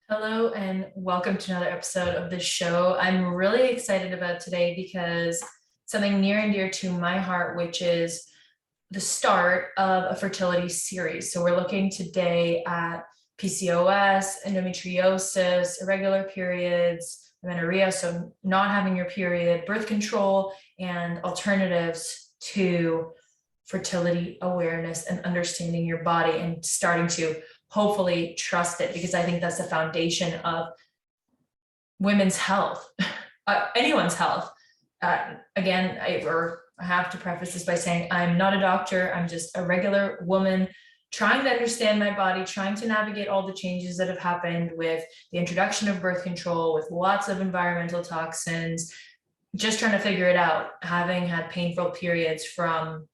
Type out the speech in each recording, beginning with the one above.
Hello and welcome to another episode of the show. I'm really excited about today because something near and dear to my heart, which is the start of a fertility series. So we're looking today at PCOS, endometriosis, irregular periods, amenorrhea, so not having your period, birth control, and alternatives to fertility awareness and understanding your body and starting to hopefully trust it, because I think that's the foundation of women's health, anyone's health. Again, I have to preface this by saying I'm not a doctor. I'm just a regular woman trying to understand my body, trying to navigate all the changes that have happened with the introduction of birth control, with lots of environmental toxins, just trying to figure it out, having had painful periods from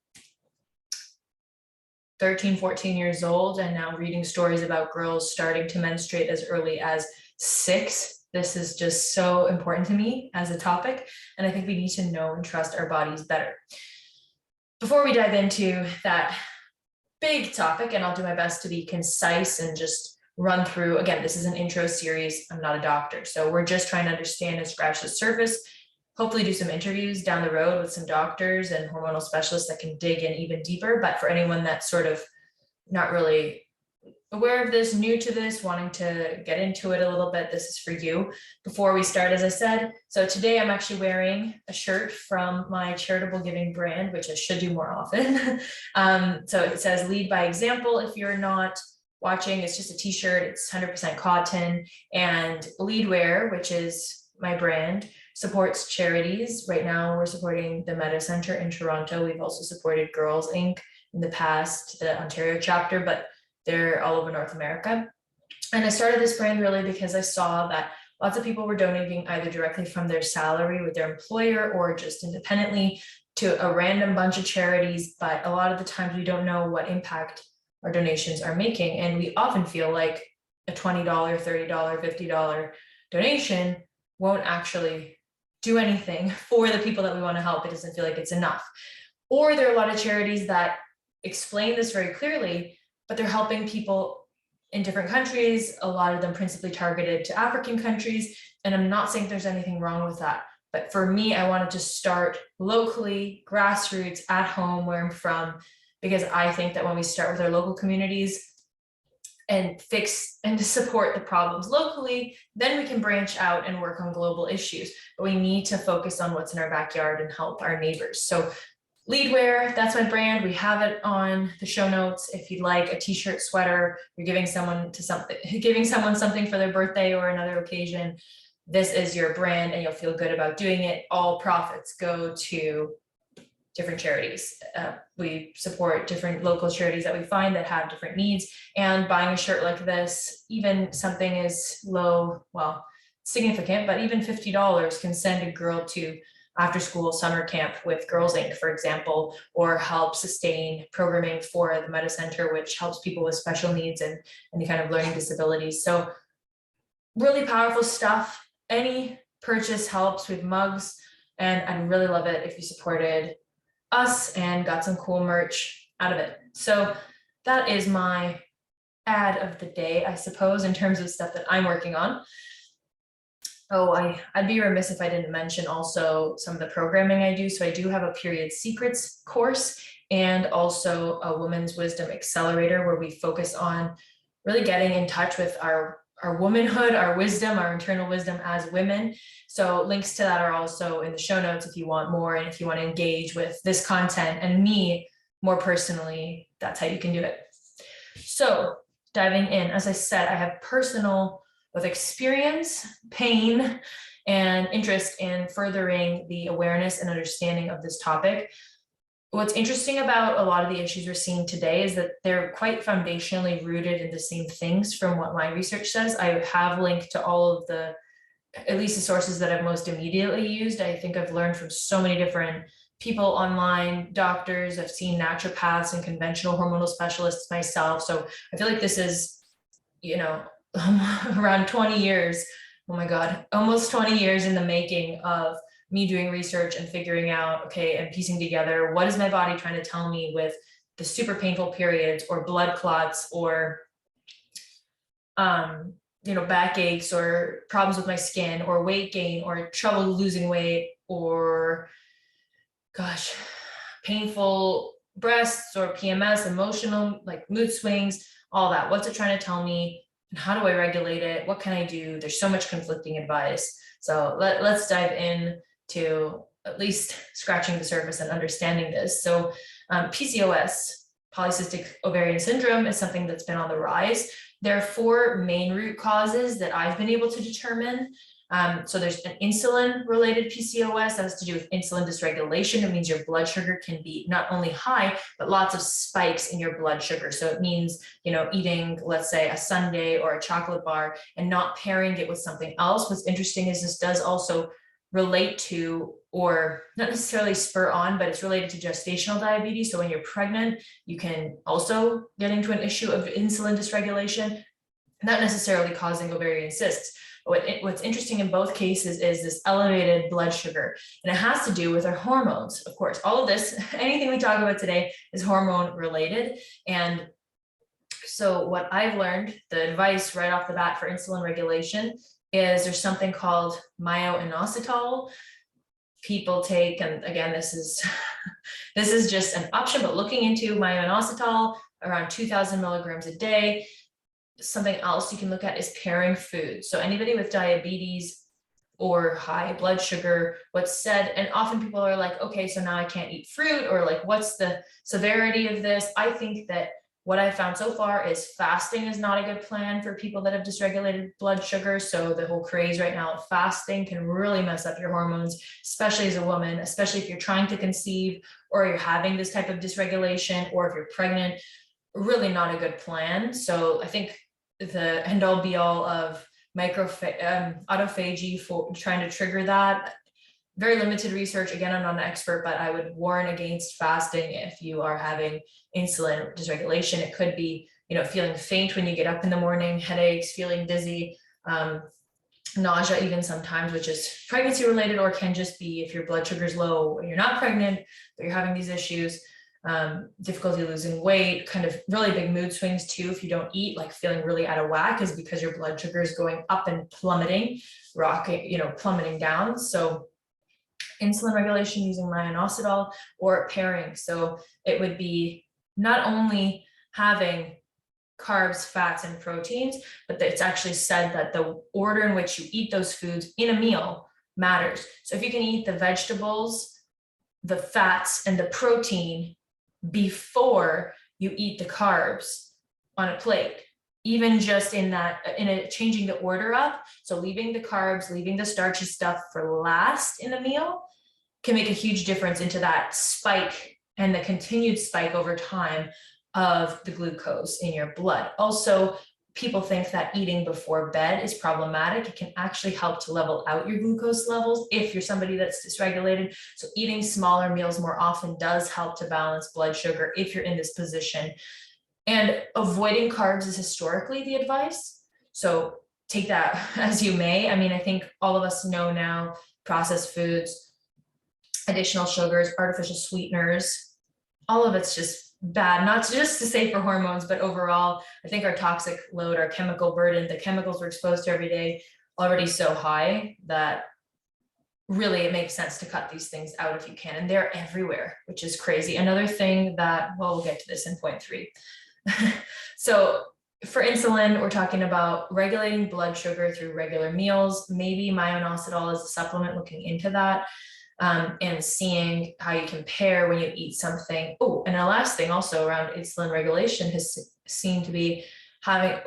13, 14 years old, and now reading stories about girls starting to menstruate as early as 6. This is just so important to me as a topic, and I think we need to know and trust our bodies better. Before we dive into that big topic, and I'll do my best to be concise and just run through, again, this is an intro series. I'm not a doctor, so we're just trying to understand and scratch the surface. Hopefully do some interviews down the road with some doctors and hormonal specialists that can dig in even deeper. But for anyone that's sort of not really aware of this, new to this, wanting to get into it a little bit, this is for you. Before we start, as I said, so today I'm actually wearing a shirt from my charitable giving brand, which I should do more often. So it says lead by example. If you're not watching, it's just a t-shirt. It's 100% cotton, and Leadwear, which is my brand, supports charities. Right now we're supporting the Meta Center in Toronto. We've also supported Girls Inc. in the past, the Ontario chapter, but they're all over North America. And I started this brand really because I saw that lots of people were donating either directly from their salary with their employer or just independently to a random bunch of charities. But a lot of the times we don't know what impact our donations are making. And we often feel like a $20, $30, $50 donation won't actually do anything for the people that we want to help. It doesn't feel like it's enough. Or there are a lot of charities that explain this very clearly, but they're helping people in different countries, a lot of them principally targeted to African countries. And I'm not saying there's anything wrong with that. But for me, I wanted to start locally, grassroots, at home, where I'm from, because I think that when we start with our local communities and fix and to support the problems locally, then we can branch out and work on global issues. But we need to focus on what's in our backyard and help our neighbors. So Leadwear, that's my brand. We have it on the show notes. If you'd like a t-shirt, sweater, you're giving someone something for their birthday or another occasion, this is your brand and you'll feel good about doing it. All profits go to different charities. We support different local charities that we find that have different needs, and buying a shirt like this, even something as low, well, significant, but even $50 can send a girl to after school summer camp with Girls Inc., for example, or help sustain programming for the Meta Center, which helps people with special needs and any kind of learning disabilities. So really powerful stuff. Any purchase helps with mugs, and I'd really love it if you supported us and got some cool merch out of it. So that is my ad of the day, I suppose, in terms of stuff that I'm working on. Oh, I'd be remiss if I didn't mention also some of the programming I do. So I do have a period secrets course and also a women's wisdom accelerator, where we focus on really getting in touch with our womanhood, our wisdom, our internal wisdom as women. So links to that are also in the show notes if you want more, and if you want to engage with this content and me more personally, that's how you can do it. So diving in, as I said, I have personal both experience, pain, and interest in furthering the awareness and understanding of this topic. What's interesting about a lot of the issues we're seeing today is that they're quite foundationally rooted in the same things from what my research says. I have linked to all of the, at least the sources that I've most immediately used. I think I've learned from so many different people online, doctors, I've seen naturopaths and conventional hormonal specialists myself. So I feel like this is, around 20 years, oh my God, almost 20 years in the making of me doing research and figuring out, okay, and piecing together, what is my body trying to tell me with the super painful periods or blood clots or backaches or problems with my skin or weight gain or trouble losing weight or gosh, painful breasts or PMS, emotional, like mood swings, all that. What's it trying to tell me? And how do I regulate it? What can I do? There's so much conflicting advice. So let's dive in to at least scratching the surface and understanding this. So PCOS, polycystic ovarian syndrome, is something that's been on the rise. There are 4 main root causes that I've been able to determine. So there's an insulin-related PCOS that has to do with insulin dysregulation. It means your blood sugar can be not only high, but lots of spikes in your blood sugar. So it means, eating, let's say, a sundae or a chocolate bar and not pairing it with something else. What's interesting is this does also relate to, or not necessarily spur on, but it's related to gestational diabetes. So when you're pregnant, you can also get into an issue of insulin dysregulation, not necessarily causing ovarian cysts. What's interesting in both cases is this elevated blood sugar, and it has to do with our hormones. Of course, all of this, anything we talk about today is hormone related. And so what I've learned, the advice right off the bat for insulin regulation is there's something called myo-inositol. People take, and again, this is just an option, but looking into myo-inositol around 2,000 milligrams a day. Something else you can look at is pairing food. So anybody with diabetes or high blood sugar, what's said, and often people are like, okay, so now I can't eat fruit, or like, what's the severity of this? I think that what I've found so far is fasting is not a good plan for people that have dysregulated blood sugar. So the whole craze right now of fasting can really mess up your hormones, especially as a woman, especially if you're trying to conceive or you're having this type of dysregulation, or if you're pregnant. Really not a good plan. So I think the end all be all of autophagy for trying to trigger that. Very limited research. Again, I'm not an expert, but I would warn against fasting if you are having insulin dysregulation. It could be, feeling faint when you get up in the morning, headaches, feeling dizzy, nausea even sometimes, which is pregnancy related, or can just be if your blood sugar is low and you're not pregnant, but you're having these issues. Difficulty losing weight, kind of really big mood swings too. If you don't eat, like feeling really out of whack, is because your blood sugar is going up and plummeting, plummeting down. So insulin regulation using myo-inositol or pairing. So it would be not only having carbs, fats, and proteins, but that it's actually said that the order in which you eat those foods in a meal matters. So if you can eat the vegetables, the fats, and the protein before you eat the carbs on a plate, even just changing the order up. So leaving the carbs, leaving the starchy stuff for last in a meal can make a huge difference into that spike and the continued spike over time of the glucose in your blood. Also, people think that eating before bed is problematic. It can actually help to level out your glucose levels if you're somebody that's dysregulated. So eating smaller meals more often does help to balance blood sugar if you're in this position. And avoiding carbs is historically the advice. So take that as you may. I mean, I think all of us know now processed foods, additional sugars, artificial sweeteners, all of it's just bad, not just to say for hormones, but overall. I think our toxic load, our chemical burden, the chemicals we're exposed to every day, already so high that really it makes sense to cut these things out if you can. And they're everywhere, which is crazy. Another thing that, well, we'll get to this in point 3. So for insulin, we're talking about regulating blood sugar through regular meals. Maybe myo-inositol is a supplement, looking into that. And seeing how you can pair when you eat something. Oh, and the last thing also around insulin regulation has seemed to be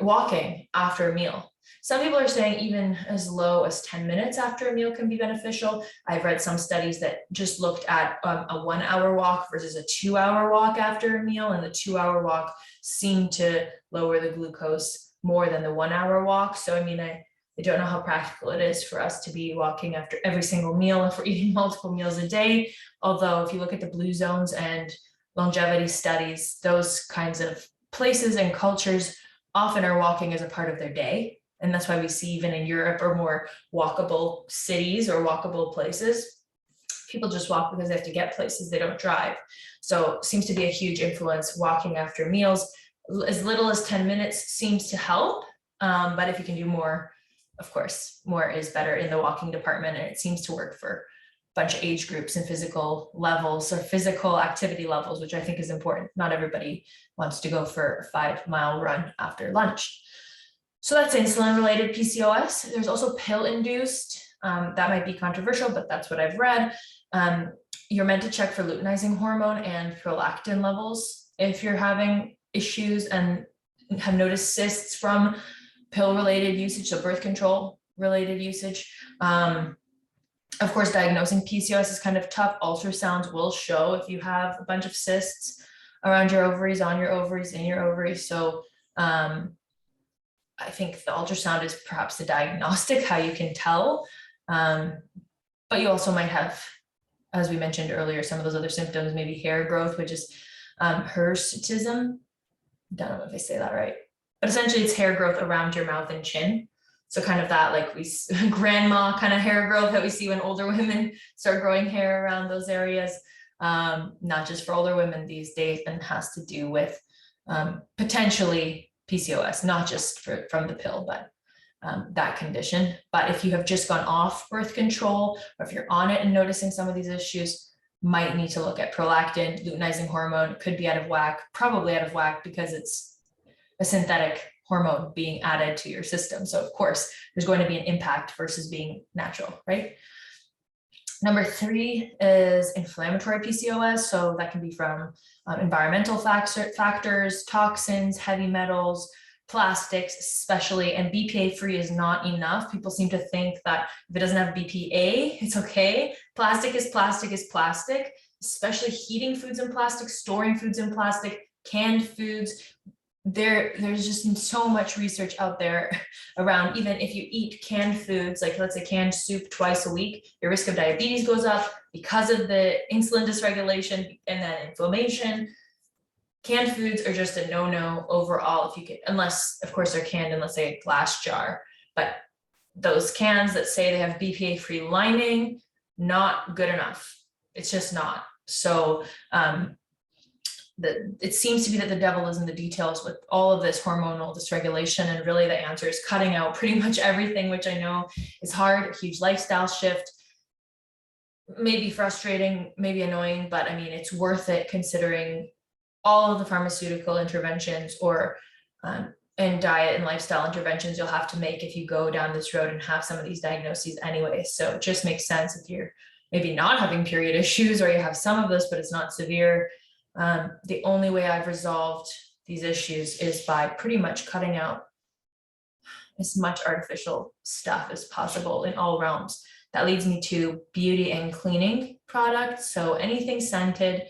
walking after a meal. Some people are saying even as low as 10 minutes after a meal can be beneficial. I've read some studies that just looked at a 1 hour walk versus a 2 hour walk after a meal, and the 2 hour walk seemed to lower the glucose more than the 1 hour walk. So, I mean, I don't know how practical it is for us to be walking after every single meal if we're eating multiple meals a day. Although if you look at the blue zones and longevity studies, those kinds of places and cultures often are walking as a part of their day. And that's why we see even in Europe or more walkable cities or walkable places, people just walk because they have to get places, they don't drive. So it seems to be a huge influence walking after meals. As little as 10 minutes seems to help. But if you can do more, of course, more is better in the walking department, and it seems to work for a bunch of age groups and physical levels or physical activity levels, which I think is important. Not everybody wants to go for a 5-mile run after lunch. So that's insulin-related PCOS. There's also pill-induced. That might be controversial, but that's what I've read. You're meant to check for luteinizing hormone and prolactin levels if you're having issues and have noticed cysts from pill-related usage, so birth control-related usage. Of course, diagnosing PCOS is kind of tough. Ultrasounds will show if you have a bunch of cysts around your ovaries, on your ovaries, in your ovaries. So I think the ultrasound is perhaps the diagnostic, how you can tell. But you also might have, as we mentioned earlier, some of those other symptoms, maybe hair growth, which is hirsutism. Don't know if I say that right, but essentially it's hair growth around your mouth and chin. So kind of that, like grandma kind of hair growth that we see when older women start growing hair around those areas. Not just for older women these days, and has to do with potentially PCOS, not just from the pill, but that condition. But if you have just gone off birth control, or if you're on it and noticing some of these issues, might need to look at prolactin. Luteinizing hormone could be out of whack, probably out of whack, because it's a synthetic hormone being added to your system. So of course, there's going to be an impact versus being natural, right? Number 3 is inflammatory PCOS. So that can be from environmental factors, toxins, heavy metals, plastics especially, and BPA free is not enough. People seem to think that if it doesn't have BPA, it's okay. Plastic is plastic is plastic, especially heating foods in plastic, storing foods in plastic, canned foods. There's just so much research out there around, even if you eat canned foods, like let's say canned soup twice a week, your risk of diabetes goes up because of the insulin dysregulation and then inflammation. Canned foods are just a no-no overall, if you can, unless of course they're canned in, let's say, a glass jar. But those cans that say they have BPA-free lining, not good enough. It's just not. So it seems to be that the devil is in the details with all of this hormonal dysregulation, and really the answer is cutting out pretty much everything, which I know is hard, a huge lifestyle shift, maybe frustrating, maybe annoying, but I mean, it's worth it considering all of the pharmaceutical interventions or and diet and lifestyle interventions you'll have to make if you go down this road and have some of these diagnoses anyway. So it just makes sense if you're maybe not having period issues, or you have some of this, but it's not severe. The only way I've resolved these issues is by pretty much cutting out as much artificial stuff as possible in all realms. That leads me to beauty and cleaning products. So anything scented,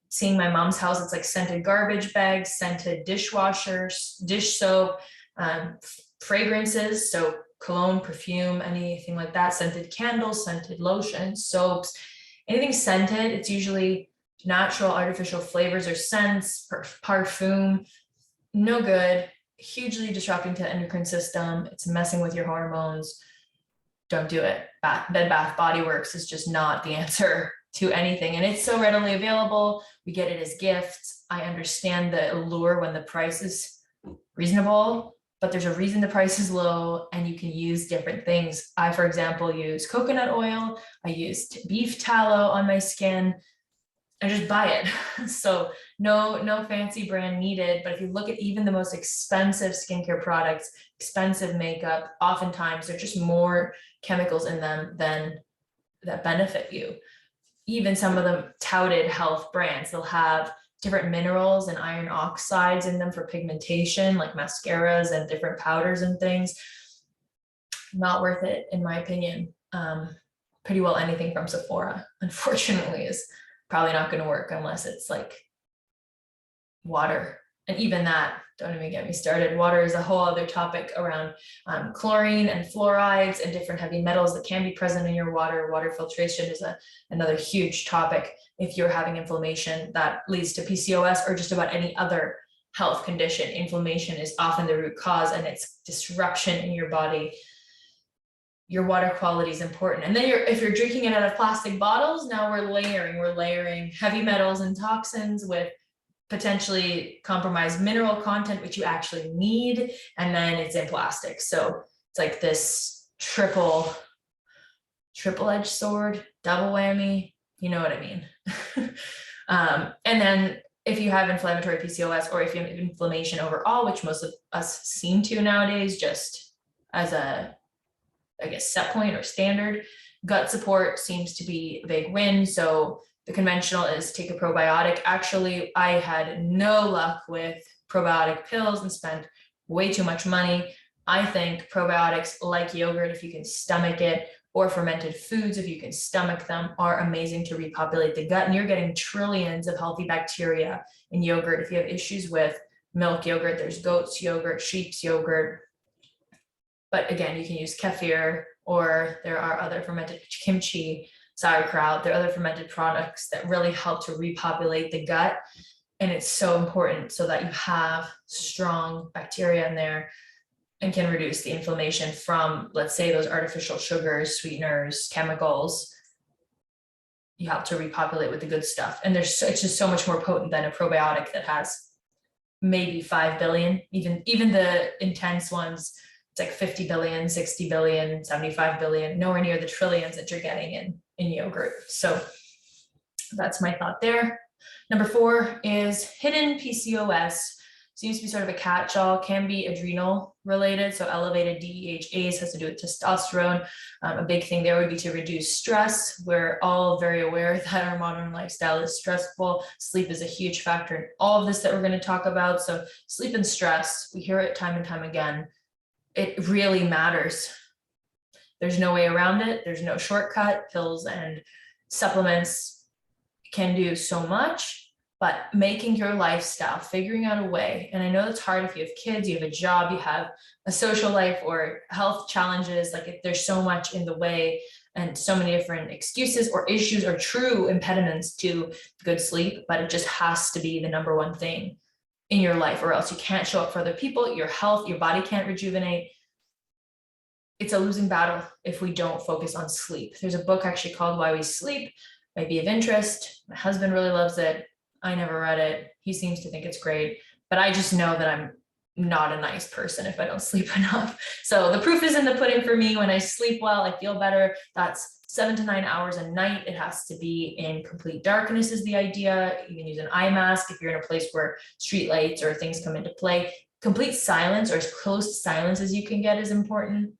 seeing my mom's house, it's like scented garbage bags, scented dishwashers, dish soap, fragrances, so cologne, perfume, anything like that, scented candles, scented lotions, soaps, anything scented. It's usually natural artificial flavors or scents, parfum, no good, hugely disrupting to the endocrine system. It's messing with your hormones. Don't do it. Bed Bath Body Works is just not the answer to anything. And it's so readily available. We get it as gifts. I understand the allure when the price is reasonable, but there's a reason the price is low, and you can use different things. I, for example, use coconut oil. I used beef tallow on my skin. I just buy it. So no fancy brand needed. But if you look at even the most expensive skincare products, expensive makeup, oftentimes there's just more chemicals in them than that benefit you. Even some of the touted health brands, they'll have different minerals and iron oxides in them for pigmentation, like mascaras and different powders and things. Not worth it, in my opinion. Pretty well anything from Sephora, unfortunately, is probably not going to work unless it's like water. And even that, don't even get me started. Water is a whole other topic around chlorine and fluorides and different heavy metals that can be present in your water. Water filtration is another huge topic if you're having inflammation that leads to PCOS or just about any other health condition. Inflammation is often the root cause, and it's disruption in your body. Your water quality is important. And then if you're drinking it out of plastic bottles, now we're layering heavy metals and toxins with potentially compromise mineral content, which you actually need, and then it's in plastic. So it's like this triple-edged sword, double whammy, you know what I mean. And then if you have inflammatory PCOS, or if you have inflammation overall, which most of us seem to nowadays, just as a, I guess, set point or standard, gut support seems to be a big win. So the conventional is take a probiotic. Actually, I had no luck with probiotic pills and spent way too much money. I think probiotics, like yogurt, if you can stomach it, or fermented foods, if you can stomach them, are amazing to repopulate the gut. And you're getting trillions of healthy bacteria in yogurt. If you have issues with milk yogurt, there's goat's yogurt, sheep's yogurt. But again, you can use kefir, or there are other fermented kimchi, sauerkraut. There are other fermented products that really help to repopulate the gut. And it's so important so that you have strong bacteria in there and can reduce the inflammation from, let's say, those artificial sugars, sweeteners, chemicals. You help to repopulate with the good stuff. And it's just so much more potent than a probiotic that has maybe 5 billion, even the intense ones, it's like 50 billion, 60 billion, 75 billion, nowhere near the trillions that you're getting in yogurt. So that's my thought there. Number 4 is hidden PCOS. Seems to be sort of a catch-all, can be adrenal related. So elevated DHEAs has to do with testosterone. A big thing there would be to reduce stress. We're all very aware that our modern lifestyle is stressful. Sleep is a huge factor in all of this that we're going to talk about. So sleep and stress, we hear it time and time again. It really matters. There's no way around it. There's no shortcut. Pills and supplements can do so much. But making your lifestyle, figuring out a way, and I know it's hard if you have kids, you have a job, you have a social life or health challenges, like if there's so much in the way and so many different excuses or issues or true impediments to good sleep, but it just has to be the number one thing in your life, or else you can't show up for other people, your health, your body can't rejuvenate. It's a losing battle if we don't focus on sleep. There's a book actually called Why We Sleep, might be of interest. My husband really loves it. I never read it. He seems to think it's great, but I just know that I'm not a nice person if I don't sleep enough. So the proof is in the pudding for me. When I sleep well, I feel better. That's 7 to 9 hours a night. It has to be in complete darkness is the idea. You can use an eye mask if you're in a place where street lights or things come into play. Complete silence, or as close to silence as you can get, is important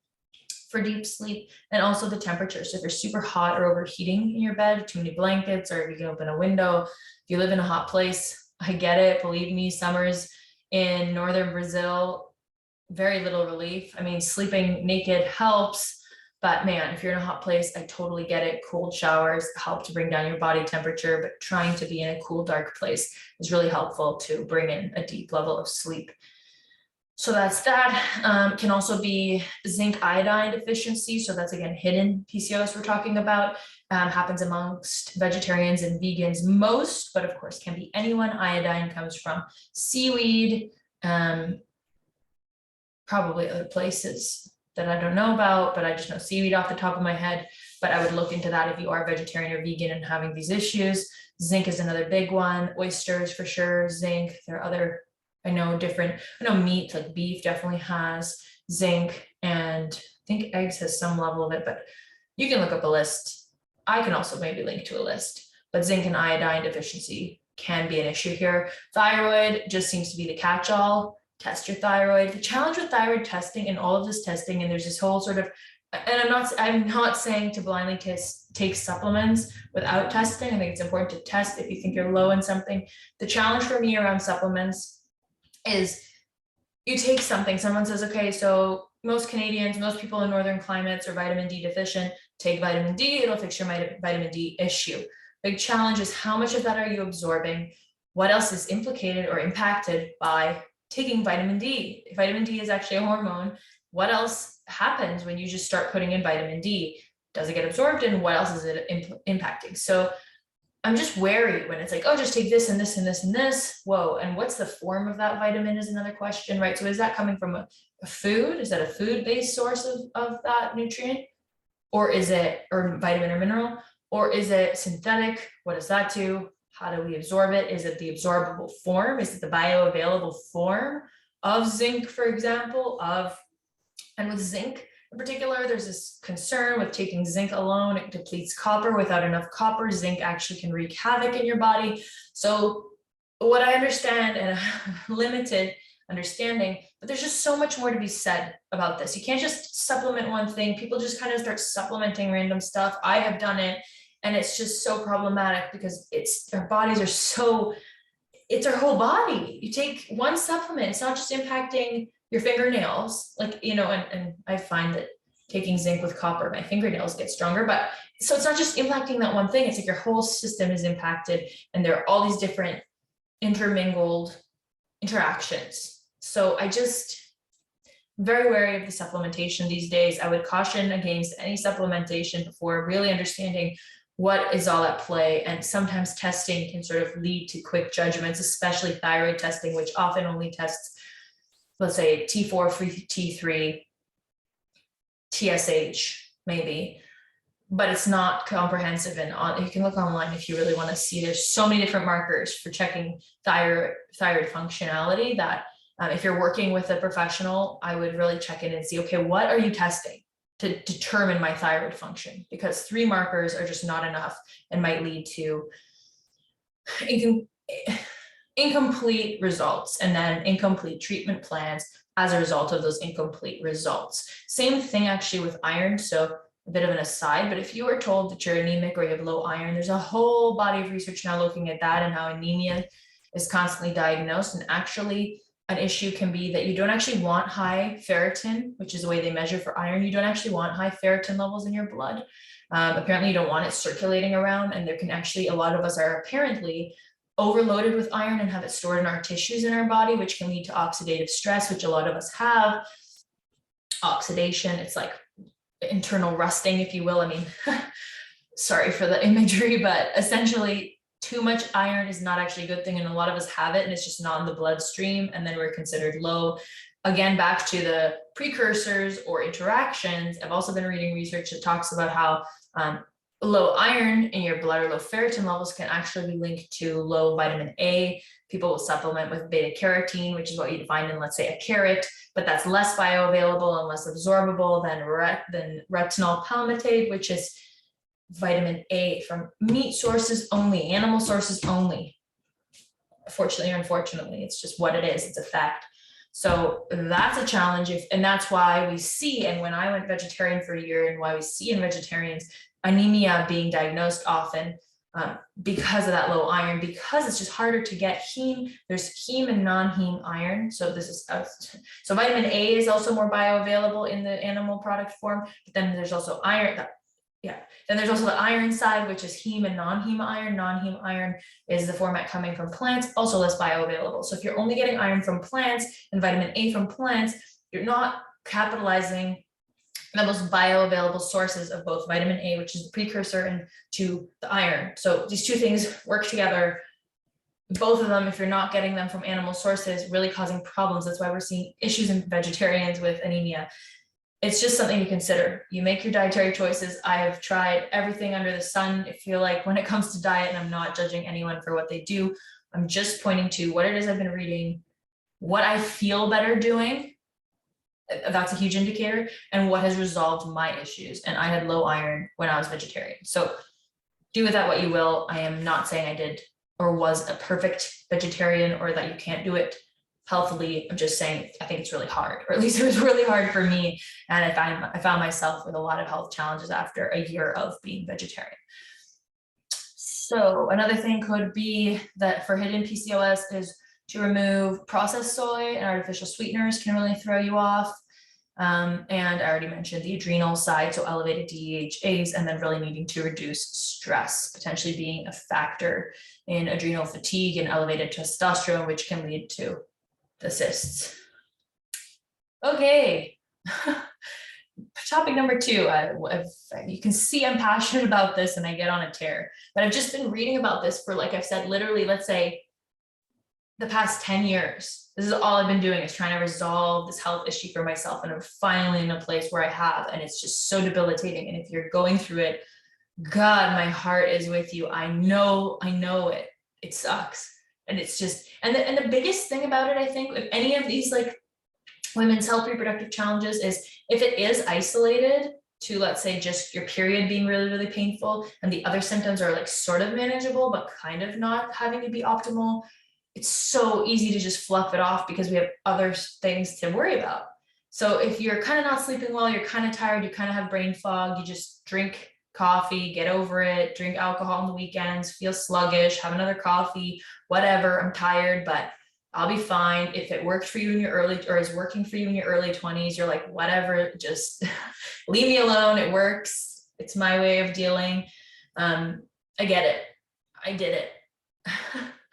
for deep sleep. And also the temperature. So if you're super hot or overheating in your bed, too many blankets, or if you can open a window. If you live in a hot place, I get it. Believe me, summers in northern Brazil, very little relief. I mean, sleeping naked helps, but man, if you're in a hot place, I totally get it. Cold showers help to bring down your body temperature, but trying to be in a cool, dark place is really helpful to bring in a deep level of sleep. So that's that. Can also be zinc iodine deficiency. So that's, again, hidden PCOS we're talking about. Happens amongst vegetarians and vegans most, but of course can be anyone. Iodine comes from seaweed, probably other places that I don't know about, but I just know seaweed off the top of my head. But I would look into that if you are vegetarian or vegan and having these issues. Zinc is another big one. Oysters for sure, zinc. There are other, I know meat like beef definitely has zinc, and I think eggs has some level of it, but you can look up a list. I can also maybe link to a list, but zinc and iodine deficiency can be an issue here. Thyroid just seems to be the catch-all. Test your thyroid. The challenge with thyroid testing and all of this testing, and there's this whole sort of, and I'm not saying to blindly take supplements without testing. I think it's important to test if you think you're low in something. The challenge for me around supplements is you take something, someone says, okay, so most Canadians, most people in northern climates are vitamin D deficient, take vitamin D, it'll fix your vitamin D issue. Big challenge is how much of that are you absorbing? What else is implicated or impacted by taking vitamin D? Vitamin D is actually a hormone. What else happens when you just start putting in vitamin D? Does it get absorbed, and what else is it impacting? So I'm just wary when it's like, oh, just take this and this and this and this. Whoa, and what's the form of that vitamin is another question, right? So is that coming from a food? Is that a food-based source of that nutrient? Or is it, or vitamin or mineral? Or is it synthetic? What does that do? How do we absorb it? Is it the absorbable form? Is it the bioavailable form of zinc, for example? And with zinc in particular, there's this concern with taking zinc alone. It depletes copper. Without enough copper, zinc actually can wreak havoc in your body. So what I understand, and limited understanding, but there's just so much more to be said about this. You can't just supplement one thing. People just kind of start supplementing random stuff. I have done it, and it's just so problematic because our bodies are so, it's our whole body. You take one supplement, it's not just impacting your fingernails, like, and I find that taking zinc with copper, my fingernails get stronger, but so it's not just impacting that one thing. It's like your whole system is impacted, and there are all these different intermingled interactions. So I'm very wary of the supplementation these days. I would caution against any supplementation before really understanding what is all at play. And sometimes testing can sort of lead to quick judgments, especially thyroid testing, which often only tests, let's say, T4, T3, TSH, maybe, but it's not comprehensive. And you can look online if you really want to see. There's so many different markers for checking thyroid functionality that if you're working with a professional, I would really check in and see, okay, what are you testing to determine my thyroid function? Because 3 markers are just not enough and might lead to incomplete results, and then incomplete treatment plans as a result of those incomplete results. Same thing actually with iron. So a bit of an aside, but if you are told that you're anemic or you have low iron, there's a whole body of research now looking at that and how anemia is constantly diagnosed. And actually an issue can be that you don't actually want high ferritin, which is the way they measure for iron. You don't actually want high ferritin levels in your blood. Apparently you don't want it circulating around, and there can actually, a lot of us are apparently overloaded with iron and have it stored in our tissues in our body, which can lead to oxidative stress, which a lot of us have. Oxidation, it's like internal rusting, if you will. I mean, sorry for the imagery, but essentially too much iron is not actually a good thing. And a lot of us have it, and it's just not in the bloodstream. And then we're considered low. Again, back to the precursors or interactions. I've also been reading research that talks about how low iron in your blood or low ferritin levels can actually be linked to low vitamin A. People will supplement with beta carotene, which is what you'd find in, let's say, a carrot, but that's less bioavailable and less absorbable than retinol palmitate, which is vitamin A from meat sources only, animal sources only. Fortunately or unfortunately, it's just what it is. It's a fact. So that's a challenge. And that's why we see, and when I went vegetarian for a year, and why we see in vegetarians anemia being diagnosed often because of that low iron, because it's just harder to get heme. There's heme and non-heme iron. So so vitamin A is also more bioavailable in the animal product form, but then there's also iron. Then there's also the iron side, which is heme and non-heme iron. Non-heme iron is the format coming from plants, also less bioavailable. So if you're only getting iron from plants and vitamin A from plants, you're not capitalizing the most bioavailable sources of both vitamin A, which is the precursor, and to the iron. So these two things work together. Both of them, if you're not getting them from animal sources, really causing problems. That's why we're seeing issues in vegetarians with anemia. It's just something to consider. You make your dietary choices. I have tried everything under the sun. I feel like when it comes to diet, and I'm not judging anyone for what they do, I'm just pointing to what it is I've been reading, what I feel better doing. That's a huge indicator, and what has resolved my issues. And I had low iron when I was vegetarian. So do with that what you will. I am not saying I did or was a perfect vegetarian, or that you can't do it healthily. I'm just saying, I think it's really hard, or at least it was really hard for me. And I found myself with a lot of health challenges after a year of being vegetarian. So another thing could be that for hidden PCOS is to remove processed soy and artificial sweeteners can really throw you off. And I already mentioned the adrenal side, so elevated DHAs, and then really needing to reduce stress, potentially being a factor in adrenal fatigue and elevated testosterone, which can lead to the cysts. Okay. Topic number 2, you can see I'm passionate about this and I get on a tear, but I've just been reading about this for, like I've said, literally, let's say the past 10 years. This is all I've been doing, is trying to resolve this health issue for myself. And I'm finally in a place where I have, and it's just so debilitating. And if you're going through it, God, my heart is with you. I know it. it sucks. And it's just, and the biggest thing about it, I think, if any of these like women's health reproductive challenges, is if it is isolated to, let's say, just your period being really, really painful and the other symptoms are like sort of manageable, but kind of not having to be optimal, it's so easy to just fluff it off because we have other things to worry about. So if you're kind of not sleeping well, you're kind of tired, you kind of have brain fog, you just drink coffee, get over it, drink alcohol on the weekends, feel sluggish, have another coffee, whatever, I'm tired, but I'll be fine. If it worked for you in your early, or is working for you in your early 20s, you're like, whatever, just leave me alone. It works. It's my way of dealing. I get it. I did it.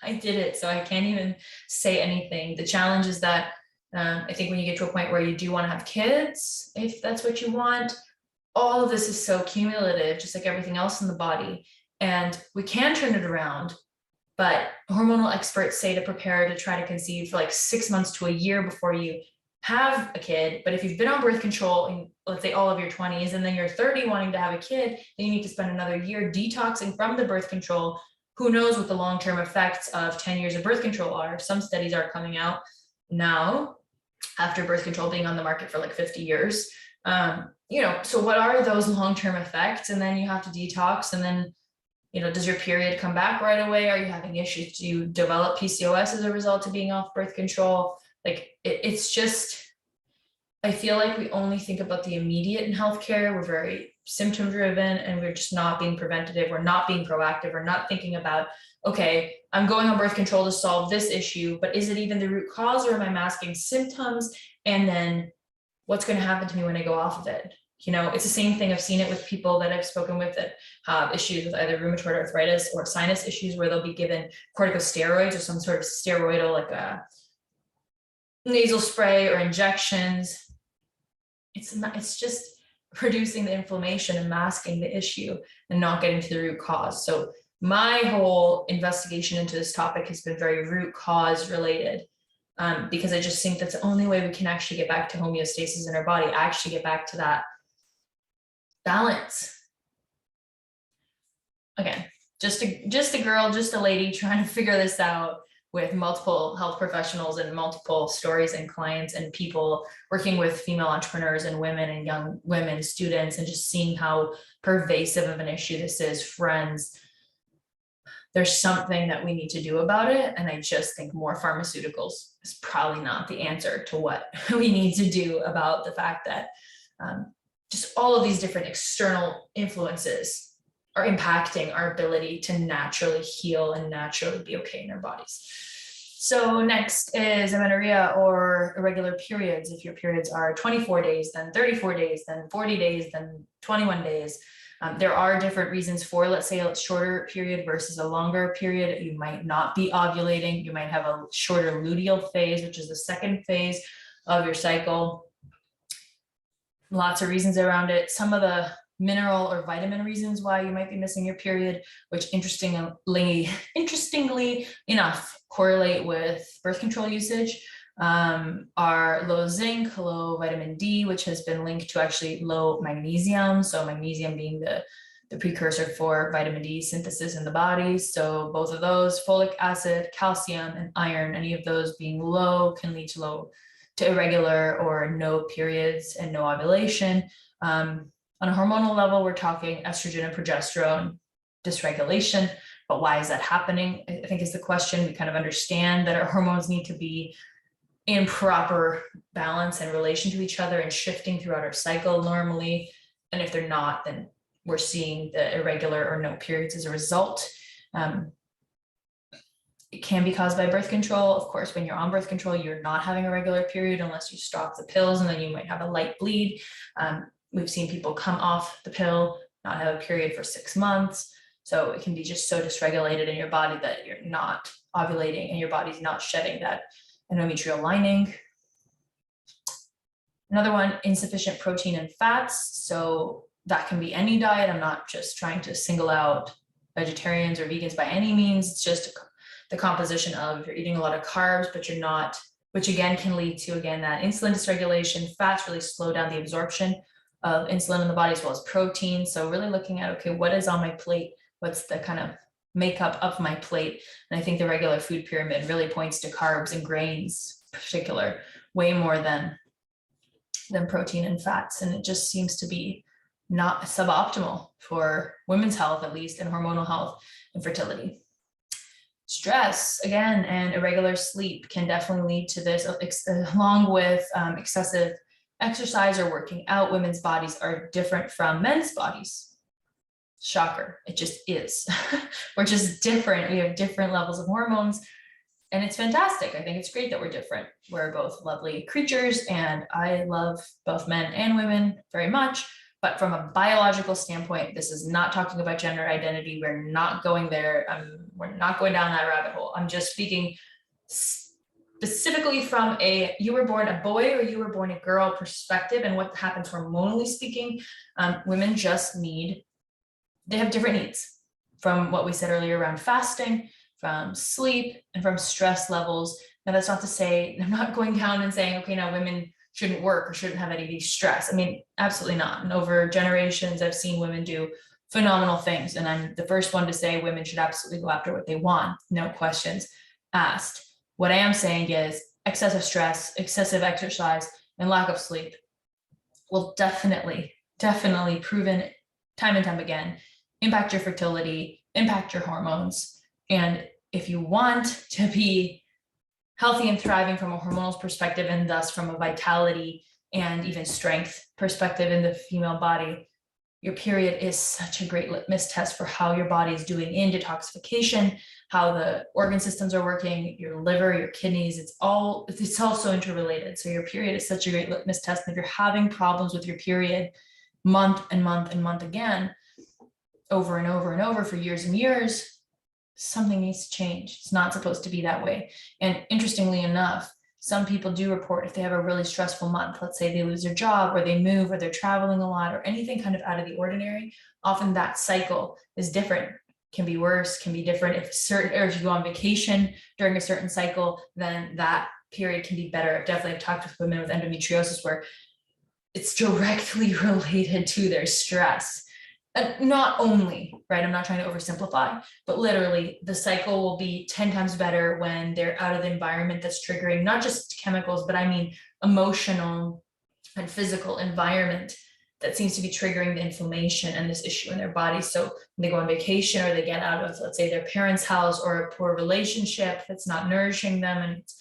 I did it. So I can't even say anything. The challenge is that I think when you get to a point where you do want to have kids, if that's what you want, all of this is so cumulative, just like everything else in the body. And we can turn it around. But hormonal experts say to prepare to try to conceive for like 6 months to a year before you have a kid. But if you've been on birth control in, let's say, all of your 20s, and then you're 30 wanting to have a kid, then you need to spend another year detoxing from the birth control. Who knows what the long-term effects of 10 years of birth control are? Some studies are coming out now after birth control being on the market for like 50 years. So what are those long-term effects? And then you have to detox, and then does your period come back right away? Are you having issues? Do you develop PCOS as a result of being off birth control? Like it's just, I feel like we only think about the immediate in healthcare. We're very symptom driven, and we're just not being preventative. We're not being proactive. We're not thinking about, okay, I'm going on birth control to solve this issue, but is it even the root cause, or am I masking symptoms? And then what's going to happen to me when I go off of it? It's the same thing. I've seen it with people that I've spoken with that have issues with either rheumatoid arthritis or sinus issues, where they'll be given corticosteroids or some sort of steroidal, like a nasal spray or injections. It's just reducing the inflammation and masking the issue and not getting to the root cause. So my whole investigation into this topic has been very root cause related. Because I just think that's the only way we can actually get back to homeostasis in our body, actually get back to that balance. Again, just a girl, just a lady trying to figure this out with multiple health professionals and multiple stories and clients and people working with female entrepreneurs and women and young women students, and just seeing how pervasive of an issue this is. Friends, there's something that we need to do about it. And I just think more pharmaceuticals is probably not the answer to what we need to do about the fact that just all of these different external influences are impacting our ability to naturally heal and naturally be okay in our bodies. So next is amenorrhea, or irregular periods. If your periods are 24 days, then 34 days, then 40 days, then 21 days. There are different reasons for, let's say, a shorter period versus a longer period. You might not be ovulating. You might have a shorter luteal phase, which is the second phase of your cycle. Lots of reasons around it. Some of the mineral or vitamin reasons why you might be missing your period, which interestingly enough correlate with birth control usage, are low zinc, low vitamin D, which has been linked to actually low magnesium. So magnesium being the precursor for vitamin D synthesis in the body. So both of those, folic acid, calcium, and iron, any of those being low can lead to irregular or no periods and no ovulation. On a hormonal level, we're talking estrogen and progesterone dysregulation. But why is that happening? I think is the question. We kind of understand that our hormones need to be in proper balance and relation to each other and shifting throughout our cycle normally. And if they're not, then we're seeing the irregular or no periods as a result. It can be caused by birth control. Of course, when you're on birth control, you're not having a regular period unless you stop the pills, and then you might have a light bleed. We've seen people come off the pill, not have a period for 6 months. So it can be just so dysregulated in your body that you're not ovulating and your body's not shedding that endometrial lining. Another one, insufficient protein and fats. So that can be any diet. I'm not just trying to single out vegetarians or vegans by any means. It's just the composition of, you're eating a lot of carbs, but you're not, which again can lead to, again, that insulin dysregulation. Fats really slow down the absorption of insulin in the body, as well as protein. So really looking at, okay, what is on my plate? What's the kind of makeup of my plate. And I think the regular food pyramid really points to carbs and grains in particular, way more than protein and fats. And it just seems to be not suboptimal for women's health, at least, and hormonal health and fertility. Stress, again, and irregular sleep can definitely lead to this, along with excessive exercise or working out. Women's bodies are different from men's bodies. Shocker, it just is. We're just different. We have different levels of hormones, and it's fantastic. I think it's great that we're different. We're both lovely creatures, and I love both men and women very much. But from a biological standpoint, this is not talking about gender identity. We're not going there. We're not going down that rabbit hole. I'm just speaking specifically from you were born a boy or you were born a girl perspective, and what happens hormonally speaking. Women just they have different needs, from what we said earlier around fasting, from sleep, and from stress levels. Now, that's not to say, I'm not going down and saying, okay, now women shouldn't work or shouldn't have any of these stress. I mean, absolutely not. And over generations, I've seen women do phenomenal things. And I'm the first one to say women should absolutely go after what they want, no questions asked. What I am saying is excessive stress, excessive exercise, and lack of sleep will definitely proven time and time again, impact your fertility, impact your hormones. And if you want to be healthy and thriving from a hormonal perspective, and thus from a vitality and even strength perspective in the female body, your period is such a great litmus test for how your body is doing in detoxification, how the organ systems are working, your liver, your kidneys, it's all so interrelated. So your period is such a great litmus test. And if you're having problems with your period month and month and month again, over and over and over for years and years, something needs to change. It's not supposed to be that way. And interestingly enough, some people do report if they have a really stressful month, let's say they lose their job or they move or they're traveling a lot or anything kind of out of the ordinary, often that cycle is different, can be worse, can be different. If you go on vacation during a certain cycle, then that period can be better. I've definitely talked with women with endometriosis where it's directly related to their stress. Not only, right? I'm not trying to oversimplify, but literally the cycle will be 10 times better when they're out of the environment that's triggering not just chemicals, but I mean emotional and physical environment that seems to be triggering the inflammation and this issue in their body. So when they go on vacation or they get out of, let's say, their parents' house or a poor relationship that's not nourishing them and it's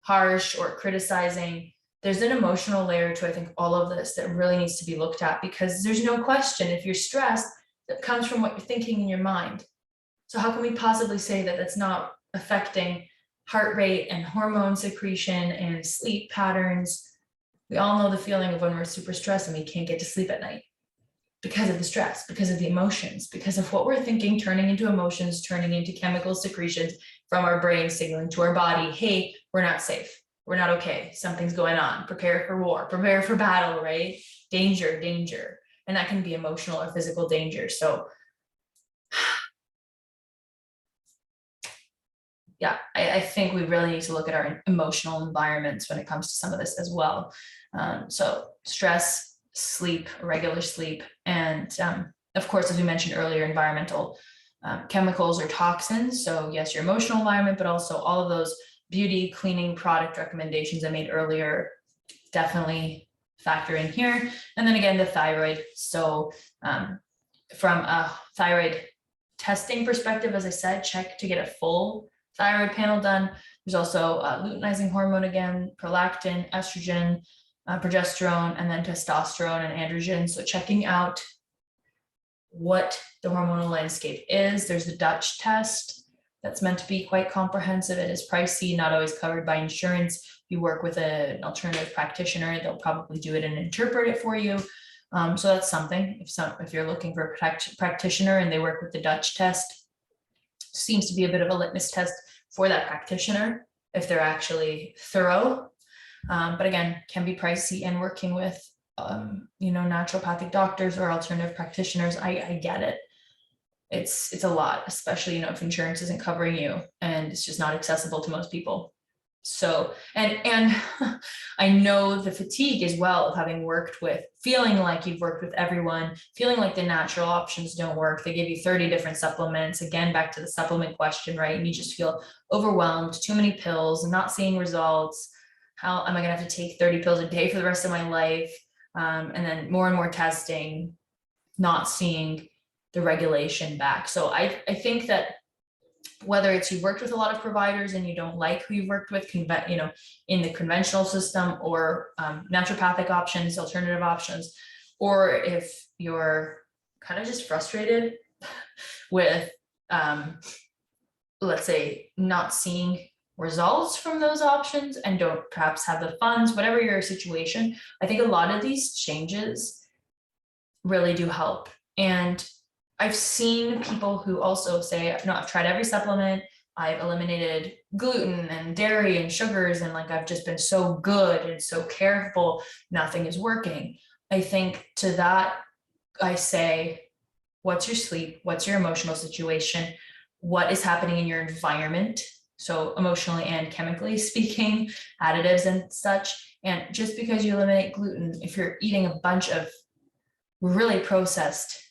harsh or criticizing, there's an emotional layer to, I think, all of this that really needs to be looked at, because there's no question if you're stressed, that comes from what you're thinking in your mind. So how can we possibly say that that's not affecting heart rate and hormone secretion and sleep patterns? We all know the feeling of when we're super stressed and we can't get to sleep at night because of the stress, because of the emotions, because of what we're thinking, turning into emotions, turning into chemical secretions from our brain, signaling to our body, hey, we're not safe. We're not okay. Something's going on. Prepare for war, prepare for battle, right? Danger, danger. And that can be emotional or physical danger. So yeah, I think we really need to look at our emotional environments when it comes to some of this as well. So stress, sleep, irregular sleep, and of course, as we mentioned earlier, environmental chemicals or toxins. So yes, your emotional environment, but also all of those beauty cleaning product recommendations I made earlier definitely factor in here. And then again, the thyroid. So from a thyroid testing perspective, as I said, check to get a full thyroid panel done. There's also luteinizing hormone again, prolactin, estrogen, progesterone, and then testosterone and androgen. So checking out what the hormonal landscape is. There's the Dutch test. That's meant to be quite comprehensive. It is pricey, not always covered by insurance. If you work with an alternative practitioner, they'll probably do it and interpret it for you. So that's something. If you're looking for a practitioner and they work with the Dutch test, seems to be a bit of a litmus test for that practitioner if they're actually thorough. But again, can be pricey, and working with naturopathic doctors or alternative practitioners, I get it. It's a lot, especially if insurance isn't covering you and it's just not accessible to most people. So, and I know the fatigue as well of having worked with, feeling like you've worked with everyone, feeling like the natural options don't work. They give you 30 different supplements. Again, back to the supplement question, right? And you just feel overwhelmed, too many pills, not seeing results. How am I going to have to take 30 pills a day for the rest of my life? And then more and more testing, not seeing the regulation back. So I think that whether it's you've worked with a lot of providers and you don't like who you've worked with, in the conventional system, or naturopathic options, alternative options, or if you're kind of just frustrated with, let's say, not seeing results from those options and don't perhaps have the funds, whatever your situation, I think a lot of these changes really do help. And I've seen people who also say, no, I've tried every supplement, I've eliminated gluten and dairy and sugars, and like I've just been so good and so careful, nothing is working. I think to that, I say, what's your sleep? What's your emotional situation? What is happening in your environment? So emotionally and chemically speaking, additives and such. And just because you eliminate gluten, if you're eating a bunch of really processed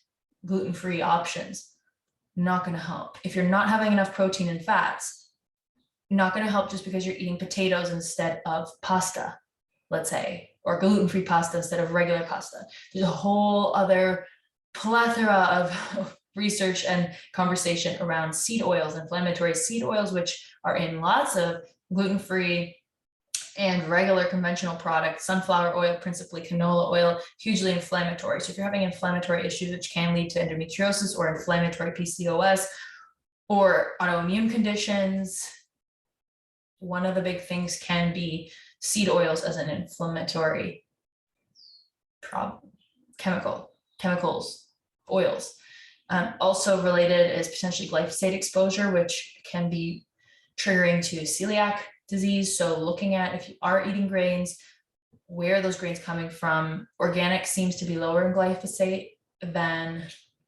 gluten-free options, not going to help. If you're not having enough protein and fats, not going to help just because you're eating potatoes instead of pasta, let's say, or gluten-free pasta instead of regular pasta. There's a whole other plethora of research and conversation around seed oils, inflammatory seed oils, which are in lots of gluten-free and regular conventional products. Sunflower oil, principally canola oil, hugely inflammatory. So if you're having inflammatory issues, which can lead to endometriosis or inflammatory PCOS or autoimmune conditions, one of the big things can be seed oils as an inflammatory chemicals, oils. Also related is potentially glyphosate exposure, which can be triggering to celiac disease. So looking at, if you are eating grains, where are those grains coming from? Organic seems to be lower in glyphosate than,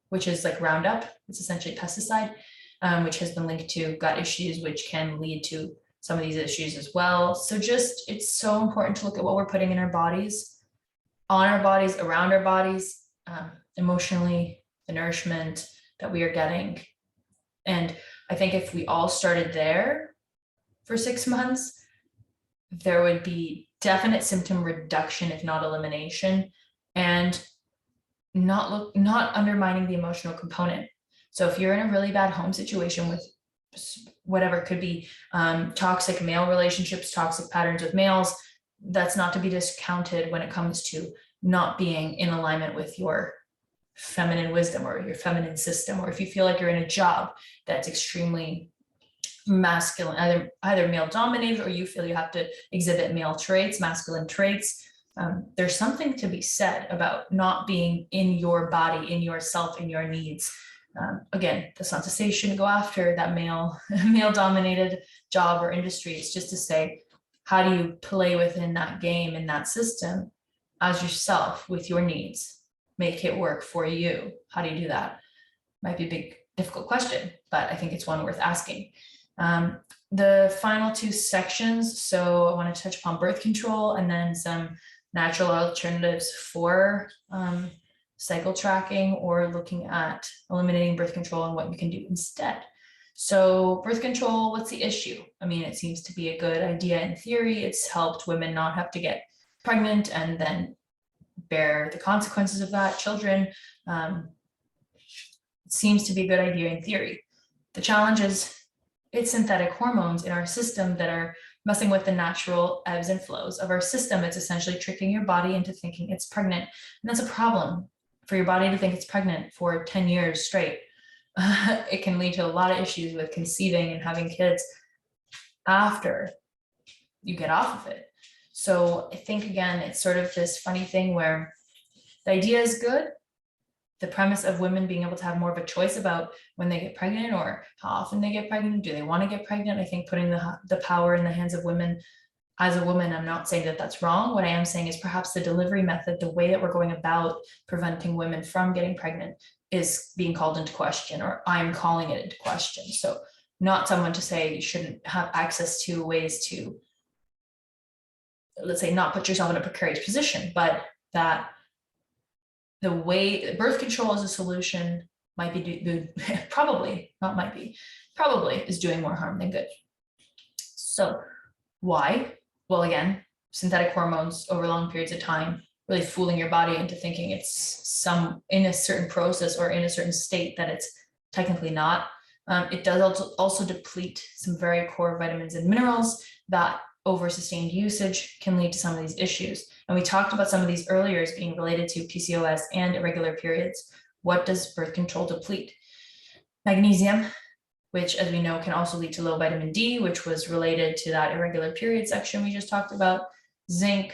which is like Roundup. It's essentially a pesticide, which has been linked to gut issues, which can lead to some of these issues as well. So just, it's so important to look at what we're putting in our bodies, on our bodies, around our bodies, emotionally, the nourishment that we are getting. And I think if we all started there for 6 months, there would be definite symptom reduction, if not elimination, and not undermining the emotional component. So if you're in a really bad home situation with whatever, it could be toxic male relationships, toxic patterns with males, that's not to be discounted when it comes to not being in alignment with your feminine wisdom or your feminine system, or if you feel like you're in a job that's extremely masculine, either male dominated, or you feel you have to exhibit male traits, masculine traits. There's something to be said about not being in your body, in yourself, in your needs. Again, that's not to say you shouldn't go after that male dominated job or industry. It's just to say, how do you play within that game, in that system, as yourself, with your needs, make it work for you? How do you do that? Might be a big, difficult question, but I think it's one worth asking. The final two sections, so I want to touch upon birth control and then some natural alternatives for cycle tracking, or looking at eliminating birth control and what you can do instead. So birth control, what's the issue? I mean, it seems to be a good idea in theory. It's helped women not have to get pregnant and then bear the consequences of that, children. It seems to be a good idea in theory. The challenge is it's synthetic hormones in our system that are messing with the natural ebbs and flows of our system. It's essentially tricking your body into thinking it's pregnant. And that's a problem for your body to think it's pregnant for 10 years straight. It can lead to a lot of issues with conceiving and having kids after you get off of it. So I think, again, it's sort of this funny thing where the idea is good. The premise of women being able to have more of a choice about when they get pregnant or how often they get pregnant, do they want to get pregnant? I think putting the power in the hands of women. As a woman, I'm not saying that that's wrong. What I am saying is perhaps the delivery method, the way that we're going about preventing women from getting pregnant, is being called into question, or I'm calling it into question. So not someone to say you shouldn't have access to ways to let's say, not put yourself in a precarious position, but that the way birth control as a solution might be probably, not might be, probably is doing more harm than good. So why? Well, again, synthetic hormones over long periods of time, really fooling your body into thinking it's in a certain process or in a certain state that it's technically not. It does also deplete some very core vitamins and minerals that over sustained usage can lead to some of these issues. And we talked about some of these earlier as being related to PCOS and irregular periods. What does birth control deplete? Magnesium, which, as we know, can also lead to low vitamin D, which was related to that irregular period section we just talked about. Zinc,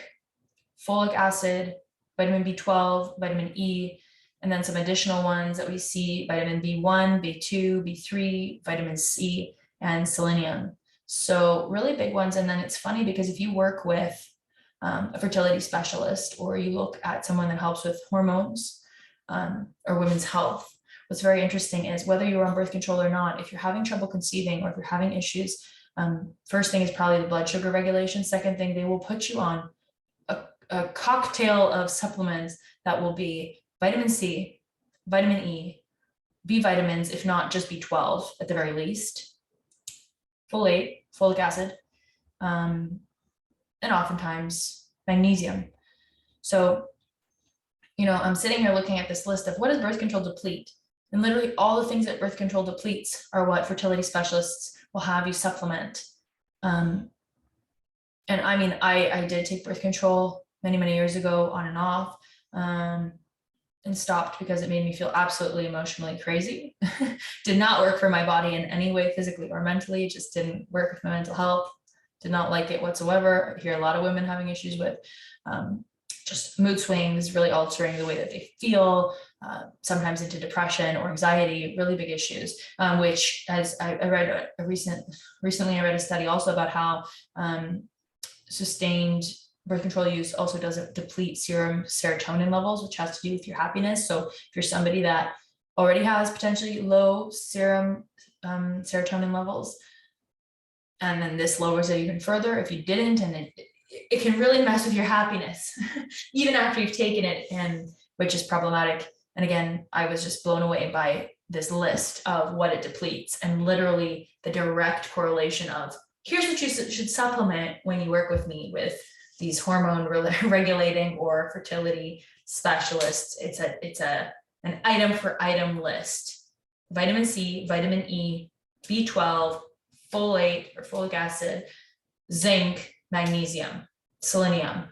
folic acid, vitamin B12, vitamin E, and then some additional ones that we see: vitamin B1, B2, B3, vitamin C, and selenium. So really big ones. And then it's funny because if you work with a fertility specialist, or you look at someone that helps with hormones or women's health, what's very interesting is whether you're on birth control or not, if you're having trouble conceiving or if you're having issues, first thing is probably the blood sugar regulation. Second thing, they will put you on a cocktail of supplements that will be vitamin C, vitamin E, B vitamins, if not just B12 at the very least, folate, folic acid, and oftentimes magnesium. So, I'm sitting here looking at this list of what does birth control deplete? And literally all the things that birth control depletes are what fertility specialists will have you supplement. And I mean, I did take birth control many, many years ago on and off, and stopped because it made me feel absolutely emotionally crazy. Did not work for my body in any way, physically or mentally. It just didn't work with my mental health. Did not like it whatsoever. I hear a lot of women having issues with just mood swings, really altering the way that they feel, sometimes into depression or anxiety, really big issues, which, as I read recently I read a study also about how sustained birth control use also doesn't deplete serum serotonin levels, which has to do with your happiness. So if you're somebody that already has potentially low serum serotonin levels, and then this lowers it even further if you didn't, and it can really mess with your happiness even after you've taken it, and which is problematic. And again, I was just blown away by this list of what it depletes, and literally the direct correlation of here's what you should supplement when you work with me with these hormone regulating or fertility specialists. It's an item for item list: vitamin C, vitamin E, B12, folate or folic acid, zinc, magnesium, selenium,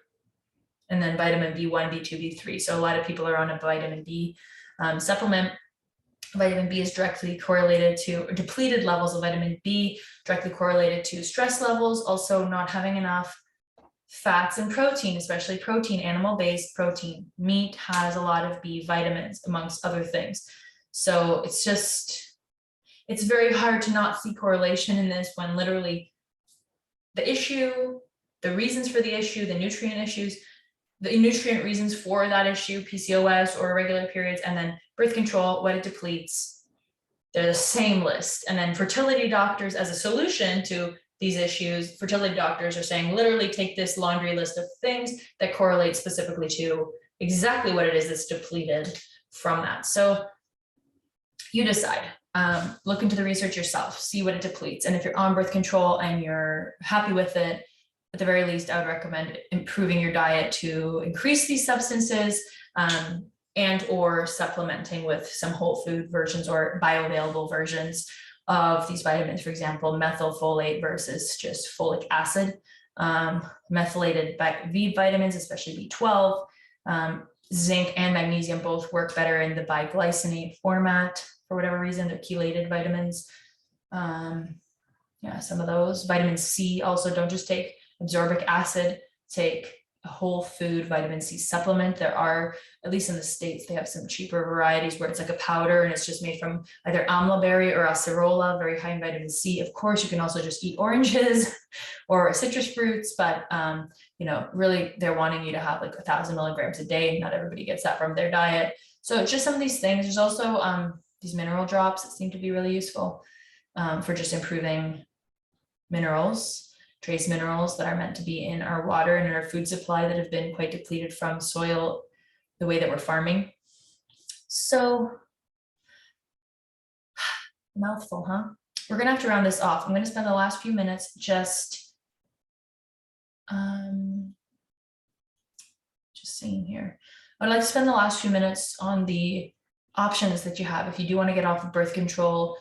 and then vitamin B1, B2, B3. So a lot of people are on a vitamin B supplement. Vitamin B is directly correlated to depleted levels of vitamin B, directly correlated to stress levels, also not having enough fats and protein, especially protein, animal-based protein. Meat has a lot of B vitamins, amongst other things. So it's very hard to not see correlation in this when literally the issue, the reasons for the issue, the nutrient issues, the nutrient reasons for that issue, PCOS or irregular periods, and then birth control, what it depletes, they're the same list. And then fertility doctors, as a solution to these issues, fertility doctors are saying, literally take this laundry list of things that correlate specifically to exactly what it is that's depleted from that. So you decide. Look into the research yourself, see what it depletes. And if you're on birth control and you're happy with it, at the very least, I would recommend improving your diet to increase these substances, and or supplementing with some whole food versions or bioavailable versions of these vitamins. For example, methylfolate versus just folic acid. Methylated B vitamins, especially B12, zinc and magnesium both work better in the biglycinate format. For whatever reason, they're chelated vitamins. Yeah, some of those. Vitamin C also, don't just take ascorbic acid, take a whole food vitamin C supplement. There are, at least in the States, they have some cheaper varieties where it's like a powder and it's just made from either amla berry or acerola, very high in vitamin C. Of course, you can also just eat oranges or citrus fruits, but really they're wanting you to have like 1,000 milligrams a day. Not everybody gets that from their diet. So it's just some of these things. There's also these mineral drops that seem to be really useful for just improving minerals, trace minerals that are meant to be in our water and in our food supply that have been quite depleted from soil, the way that we're farming. So, mouthful, huh? We're gonna have to round this off. I'm gonna spend the last few minutes just saying here. I'd like to spend the last few minutes on the options that you have. If you do want to get off of birth control,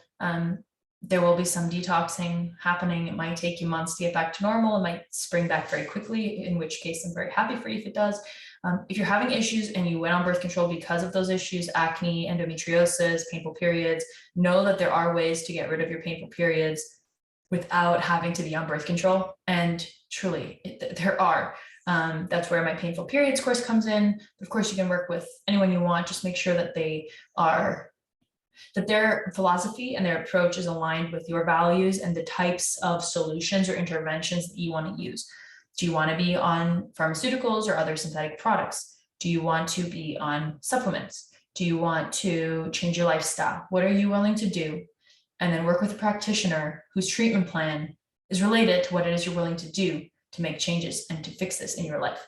there will be some detoxing happening. It might take you months to get back to normal. It might spring back very quickly, in which case I'm very happy for you if it does. If you're having issues and you went on birth control because of those issues, acne, endometriosis, painful periods, know that there are ways to get rid of your painful periods without having to be on birth control. And truly, there are. That's where my painful periods course comes in. Of course, you can work with anyone you want. Just make sure that that their philosophy and their approach is aligned with your values and the types of solutions or interventions that you want to use. Do you want to be on pharmaceuticals or other synthetic products? Do you want to be on supplements? Do you want to change your lifestyle? What are you willing to do? And then work with a practitioner whose treatment plan is related to what it is you're willing to do to make changes and to fix this in your life.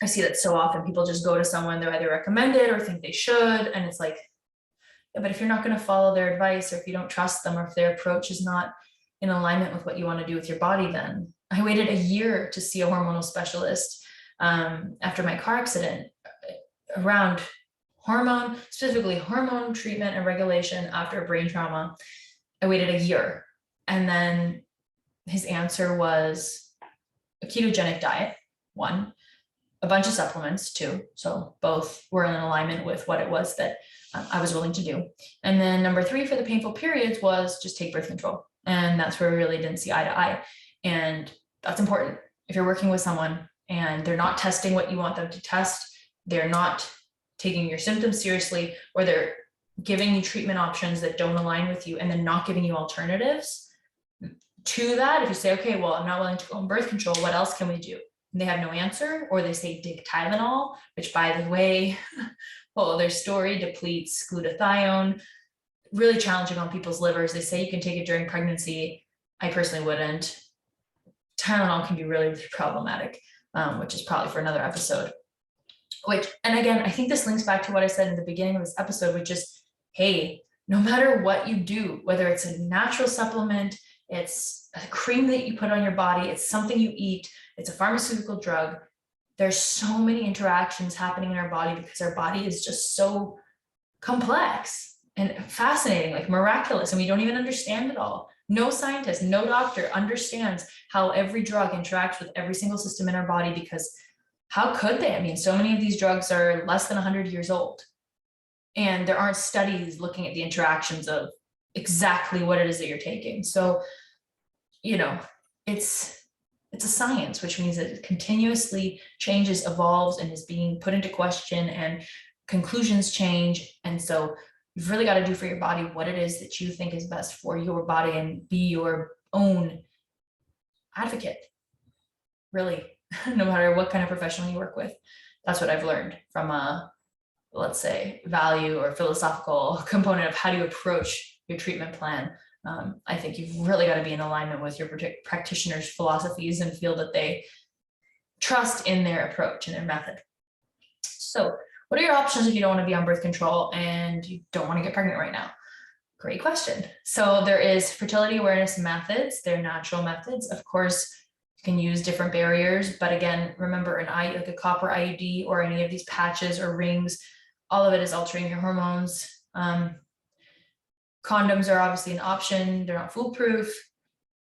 I see that so often. People just go to someone they're either recommended or think they should. And it's like, yeah, but if you're not going to follow their advice, or if you don't trust them, or if their approach is not in alignment with what you want to do with your body, then I waited a year to see a hormonal specialist after my car accident around hormone, specifically hormone treatment and regulation after brain trauma. I waited a year. And then his answer was a ketogenic diet, one, a bunch of supplements, two. So both were in alignment with what it was that I was willing to do. And then number three for the painful periods was just take birth control. And that's where we really didn't see eye to eye. And that's important. If you're working with someone and they're not testing what you want them to test, they're not taking your symptoms seriously, or they're giving you treatment options that don't align with you and then not giving you alternatives to that. If you say, okay, well, I'm not willing to go on birth control, what else can we do? And they have no answer, or they say dig Tylenol, which, by the way, well, their story depletes glutathione, really challenging on people's livers. They say you can take it during pregnancy. I personally wouldn't. Tylenol can be really, really problematic, which is probably for another episode. And again, I think this links back to what I said in the beginning of this episode, which is, hey, no matter what you do, whether it's a natural supplement, it's a cream that you put on your body, it's something you eat, it's a pharmaceutical drug, there's so many interactions happening in our body because our body is just so complex and fascinating, like miraculous, and we don't even understand it all. No scientist, no doctor understands how every drug interacts with every single system in our body, because how could they? I mean, so many of these drugs are less than 100 years old, and there aren't studies looking at the interactions of exactly what it is that you're taking. So, it's a science, which means that it continuously changes, evolves, and is being put into question, and conclusions change. And so you've really got to do for your body what it is that you think is best for your body, and be your own advocate, really, no matter what kind of professional you work with. That's what I've learned from a, let's say, value or philosophical component of how do you approach your treatment plan. I think you've really got to be in alignment with your practitioner's philosophies and feel that they trust in their approach and their method. So what are your options if you don't want to be on birth control and you don't want to get pregnant right now? Great question. So there is fertility awareness methods. They're natural methods. Of course, you can use different barriers, but again, remember, like a copper IUD or any of these patches or rings, all of it is altering your hormones. Condoms are obviously an option. They're not foolproof.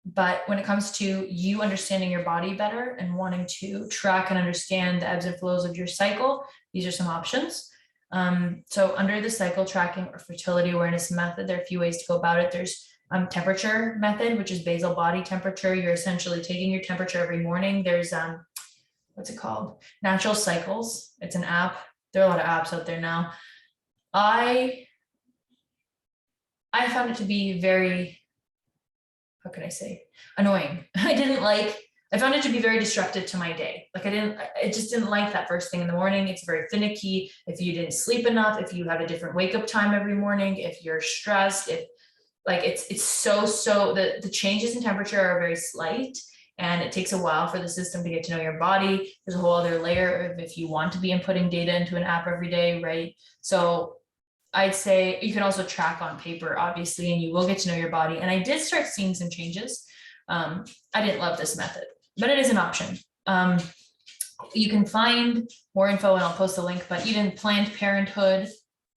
But when it comes to you understanding your body better and wanting to track and understand the ebbs and flows of your cycle, these are some options. So under the cycle tracking or fertility awareness method, there are a few ways to go about it. There's temperature method, which is basal body temperature. You're essentially taking your temperature every morning. There's what's it called? Natural Cycles. It's an app. There are a lot of apps out there now. I found it to be very, how can I say, annoying. I found it to be very disruptive to my day. I just didn't like that first thing in the morning. It's very finicky. If you didn't sleep enough, if you have a different wake up time every morning, if you're stressed, if it's the changes in temperature are very slight, And it takes a while for the system to get to know your body. There's a whole other layer of if you want to be inputting data into an app every day, right? So I'd say you can also track on paper, obviously, and you will get to know your body. And I did start seeing some changes. I didn't love this method, but it is an option. You can find more info and I'll post a link, but even Planned Parenthood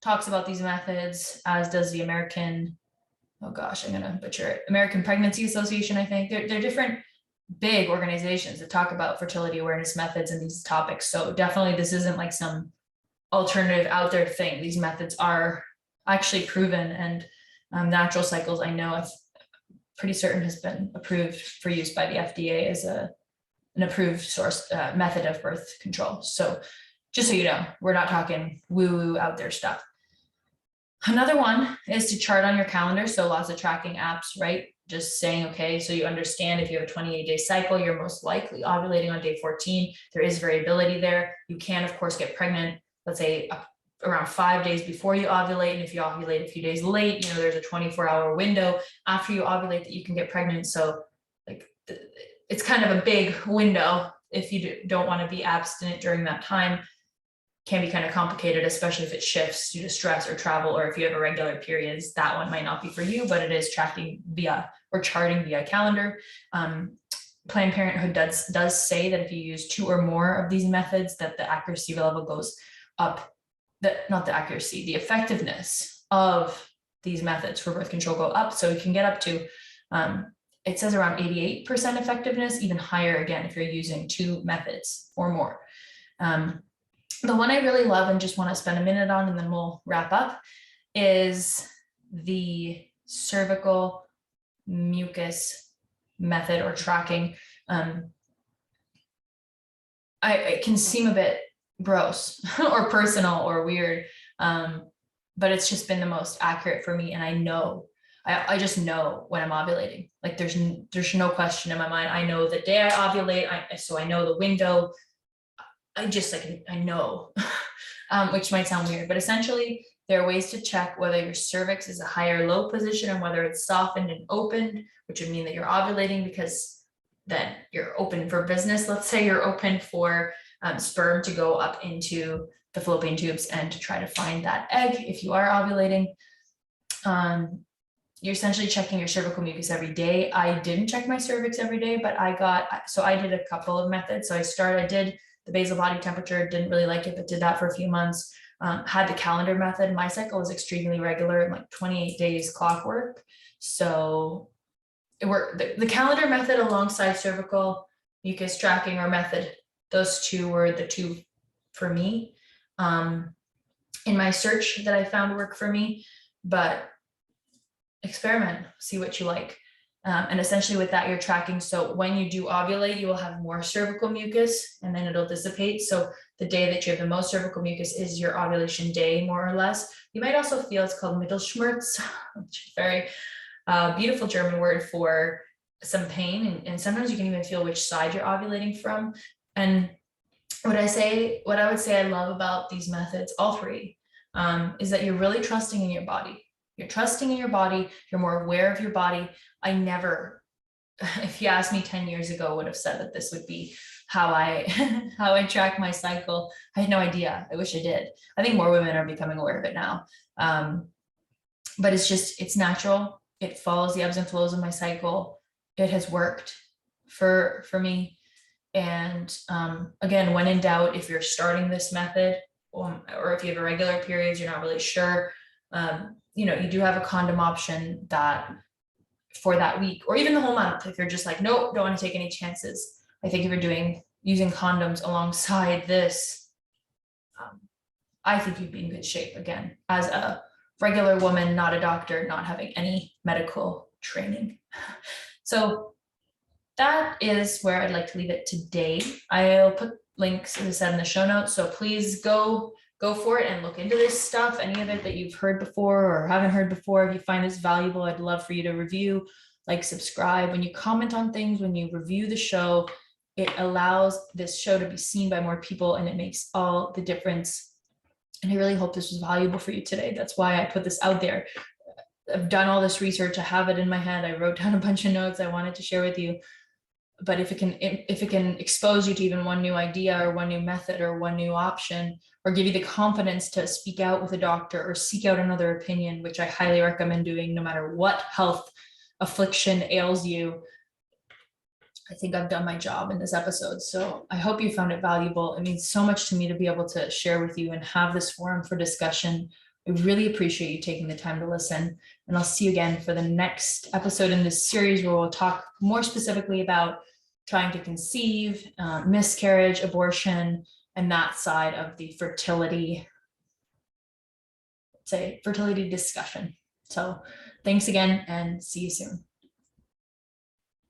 talks about these methods, as does the American, oh gosh, I'm gonna butcher it, American Pregnancy Association, I think. They're different big organizations that talk about fertility awareness methods and these topics. So definitely this isn't like some alternative out there thing. These methods are actually proven, and natural cycles, I know, I'm pretty certain has been approved for use by the FDA as an approved source method of birth control. So just so you know, we're not talking woo-woo out there stuff. Another one is to chart on your calendar. So lots of tracking apps, right? Just saying, okay, so you understand if you have a 28-day cycle, you're most likely ovulating on day 14. There is variability there. You can, of course, get pregnant, let's say around 5 days before you ovulate. And if you ovulate a few days late, you know, there's a 24-hour window after you ovulate that you can get pregnant. So like it's kind of a big window if you don't want to be abstinent during that time. Can be kind of complicated, especially if it shifts due to stress or travel, or if you have irregular periods. That one might not be for you, but it is tracking via or charting via calendar. Planned Parenthood does say that if you use 2 or more of these methods, that the accuracy level goes up. Not the accuracy, the effectiveness of these methods for birth control go up. So you can get up to, it says around 88% effectiveness, even higher again if you're using 2 methods or more. The one I really love and just want to spend a minute on, and then we'll wrap up, is the cervical mucus method or tracking. It can seem a bit gross or personal or weird, but it's just been the most accurate for me. And I know, I just know when I'm ovulating. Like there's no question in my mind. I know the day I ovulate, so I know the window. I just like, I know, which might sound weird, but essentially there are ways to check whether your cervix is a high or low position and whether it's softened and opened, which would mean that you're ovulating, because then you're open for business. Let's say you're open for sperm to go up into the fallopian tubes and to try to find that egg if you are ovulating. You're essentially checking your cervical mucus every day. I didn't check my cervix every day, but I did a couple of methods. So I did the basal body temperature, didn't really like it, but did that for a few months. Had the calendar method. My cycle was extremely regular, like 28 days clockwork. So it worked. The calendar method alongside cervical mucus tracking or method, those 2 were the 2 for me in my search that I found work for me. But experiment, see what you like. And essentially with that, you're tracking. So when you do ovulate, you will have more cervical mucus and then it'll dissipate. So the day that you have the most cervical mucus is your ovulation day, more or less. You might also feel, it's called Mittelschmerz, which is a very beautiful German word for some pain. And sometimes you can even feel which side you're ovulating from. And what I would say I love about these methods, all 3, is that you're really trusting in your body. You're trusting in your body. You're more aware of your body. I never, if you asked me 10 years ago, would have said that this would be how I track my cycle. I had no idea. I wish I did. I think more women are becoming aware of it now. But it's natural. It follows the ebbs and flows of my cycle. It has worked for me. And again, when in doubt, if you're starting this method or if you have irregular periods, you're not really sure, you know, you do have a condom option that for that week or even the whole month. If you're just like, nope, don't want to take any chances. I think if you're using condoms alongside this, I think you'd be in good shape again, as a regular woman, not a doctor, not having any medical training. So that is where I'd like to leave it today. I'll put links, as I said, in the show notes. So please go for it and look into this stuff. Any of it that you've heard before or haven't heard before, if you find this valuable, I'd love for you to review, like, subscribe. When you comment on things, when you review the show, it allows this show to be seen by more people and it makes all the difference. And I really hope this was valuable for you today. That's why I put this out there. I've done all this research. I have it in my head. I wrote down a bunch of notes I wanted to share with you. But if it can expose you to even one new idea or one new method or one new option, or give you the confidence to speak out with a doctor or seek out another opinion, which I highly recommend doing no matter what health affliction ails you, I think I've done my job in this episode. So I hope you found it valuable. It means so much to me to be able to share with you and have this forum for discussion. I really appreciate you taking the time to listen. And I'll see you again for the next episode in this series, where we'll talk more specifically about trying to conceive, miscarriage, abortion, and that side of the fertility discussion. So thanks again, and see you soon.